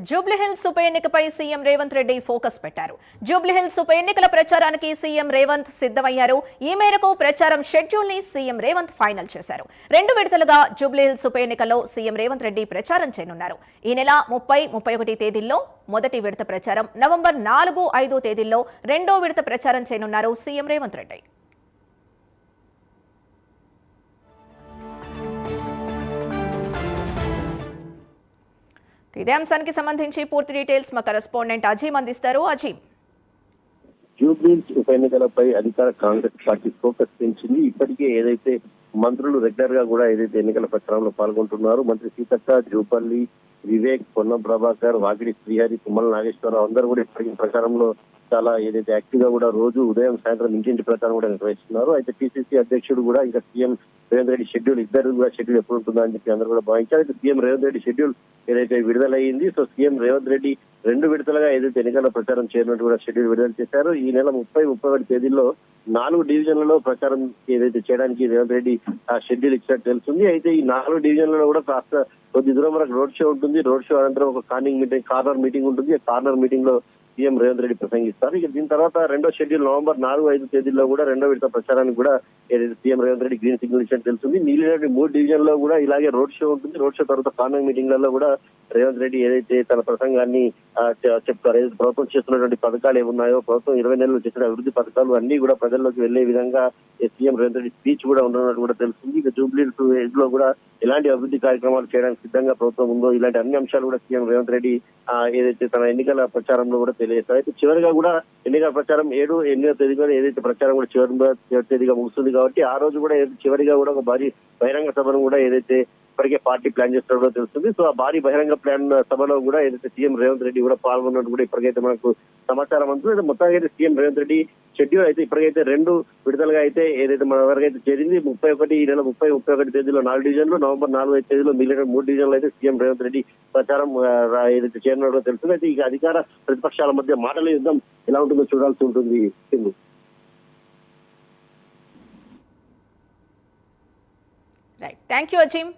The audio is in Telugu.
జూబ్లీహిల్స్ ఉప ఎన్నికపై సీఎం రేవంత్ రెడ్డి ఫోకస్ పెట్టారు. జూబ్లీహిల్స్ ఉప ఎన్నికల ప్రచారానికి సీఎం రేవంత్ సిద్ధమయ్యారు. ఈ మేరకు ప్రచారం షెడ్యూల్ ని సీఎం రేవంత్ ఫైనల్ చేశారు. 2 విడతలుగా జూబ్లీహిల్స్ ఉప ఎన్నికల్లో సీఎం రేవంత్ రెడ్డి ప్రచారం చేయనున్నారు. ఈ నెల 30, 31 తేదీల్లో మొదటి విడత ప్రచారం, నవంబర్ 4, 5 తేదీల్లో రెండో విడత ప్రచారం చేయనున్నారు సీఎం రేవంత్ రెడ్డి. ఇదే అంశానికి సంబంధించి పూర్తి డీటెయిల్స్ మా కరెస్పాండెంట్ అజీమ్ అందిస్తారు. అజీమ్, జూబ్లీహిల్స్ ఉప ఎన్నికలపై అధికార కాంగ్రెస్ పార్టీ ఫోకస్ పెంచింది. ఇప్పటికే ఏదైతే మంత్రులు రెగ్యులర్ గా కూడా ఏదైతే ఎన్నికల ప్రచారంలో పాల్గొంటున్నారు, మంత్రి సీతక్క, జూపల్లి, వివేక్, పొన్నం ప్రభాకర్, వాకిడి శ్రీహరి, తుమ్మల నాగేశ్వరరావు అందరూ కూడా ఇప్పటికీ ప్రచారంలో చాలా ఏదైతే యాక్టివ్ గా కూడా రోజు ఉదయం సాయంత్రం ఇంటింటి ప్రచారం కూడా నిర్వహిస్తున్నారు. అయితే పిసిసి అధ్యక్షుడు కూడా ఇంకా సీఎం రేవంత్ రెడ్డి షెడ్యూల్ ఇద్దరు కూడా షెడ్యూల్ ఎప్పుడు ఉంటుందా అని చెప్పి అందరూ కూడా భావించారు. అయితే సీఎం రేవంత్ రెడ్డి షెడ్యూల్ ఏదైతే విడుదలయ్యింది, సో సీఎం రేవంత్ రెడ్డి 2 విడతలుగా ఏదైతే ఎన్నికల ప్రచారం చేయనున్నట్టు కూడా షెడ్యూల్ విడుదల చేశారు. ఈ నెల 30, 31 తేదీల్లో 4 డివిజన్లలో ప్రచారం ఏదైతే చేయడానికి రేవంత్ రెడ్డి ఆ షెడ్యూల్ ఇచ్చినట్టు తెలుస్తుంది. అయితే ఈ 4 డివిజన్లలో కూడా కాస్త కొద్ది దూరం వరకు రోడ్ షో ఉంటుంది. రోడ్ షో అనంతరం ఒక కార్నర్ మీటింగ్ ఉంటుంది. ఆ కార్నర్ మీటింగ్ లో సీఎం రేవంత్ రెడ్డి ప్రసంగిస్తారు. ఇక దీని తర్వాత రెండో షెడ్యూల్ నవంబర్ 4, 5 తేదీల్లో కూడా రెండో విడత ప్రచారానికి కూడా ఏదైతే CM Revanth Reddy green signal ఇచ్చినట్టు తెలుస్తుంది. మిగిలిన 3 డివిజన్లో కూడా ఇలాగే రోడ్ షో ఉంటుంది. రోడ్ షో తర్వాత కార్నర్ మీటింగ్లలో కూడా రేవంత్ రెడ్డి ఏదైతే తన ప్రసంగాన్ని చెప్తారు. ఏదైతే ప్రభుత్వం చేస్తున్నటువంటి పథకాలు ఏమున్నాయో, ప్రభుత్వం 20 నెలలు చేసిన అభివృద్ధి పథకాలు అన్ని కూడా ప్రజల్లోకి వెళ్లే విధంగా సీఎం రేవంత్ రెడ్డి స్పీచ్ కూడా ఉండనున్నట్టు కూడా తెలుస్తుంది. ఇక జూబ్లీహిల్స్ లో కూడా ఎలాంటి అభివృద్ధి కార్యక్రమాలు చేయడానికి సిద్ధంగా ప్రభుత్వం ఉందో, ఇలాంటి అన్ని అంశాలు కూడా సీఎం రేవంత్ రెడ్డి ఏదైతే తన ఎన్నికల ప్రచారంలో కూడా తెలియజేస్తారు. అయితే చివరిగా కూడా ఎన్నికల ప్రచారం 7, 8వ తేదీగా ఏదైతే ప్రచారం కూడా చివరి తేదీగా ముగుస్తుంది కాబట్టి ఆ రోజు కూడా చివరిగా కూడా ఒక భారీ బహిరంగ సభను కూడా ఏదైతే ఇప్పటికే పార్టీ ప్లాన్ చేస్తున్నదో తెలుస్తుంది. సో ఆ భారీ బహిరంగ ప్లాన్ సభలో కూడా ఏదైతే సీఎం రేవంత్ రెడ్డి కూడా పాల్గొన్నట్టు కూడా ఇప్పటికైతే మనకు సమాచారం అందుతుంది. మొత్తానికి అయితే సీఎం రేవంత్ రెడ్డి షెడ్యూల్ అయితే ఇప్పటికైతే 2 విడతలుగా అయితే ఏదైతే మన వరకు అయితే చేరింది. 31 ఈ నెల 30, 31 తేదీలో 4 డివిజన్లు, నవంబర్ 4, 5 తేదీలో మిగిలిన 3 డివిజన్లు అయితే సీఎం రేవంత్ రెడ్డి ప్రచారం ఏదైతే చేరినట్టు తెలుస్తుంది. అయితే ఇక అధికార ప్రతిపక్షాల మధ్య మాటల యుద్ధం ఎలా ఉంటుందో చూడాల్సి ఉంటుంది. Right, thank you Azeem.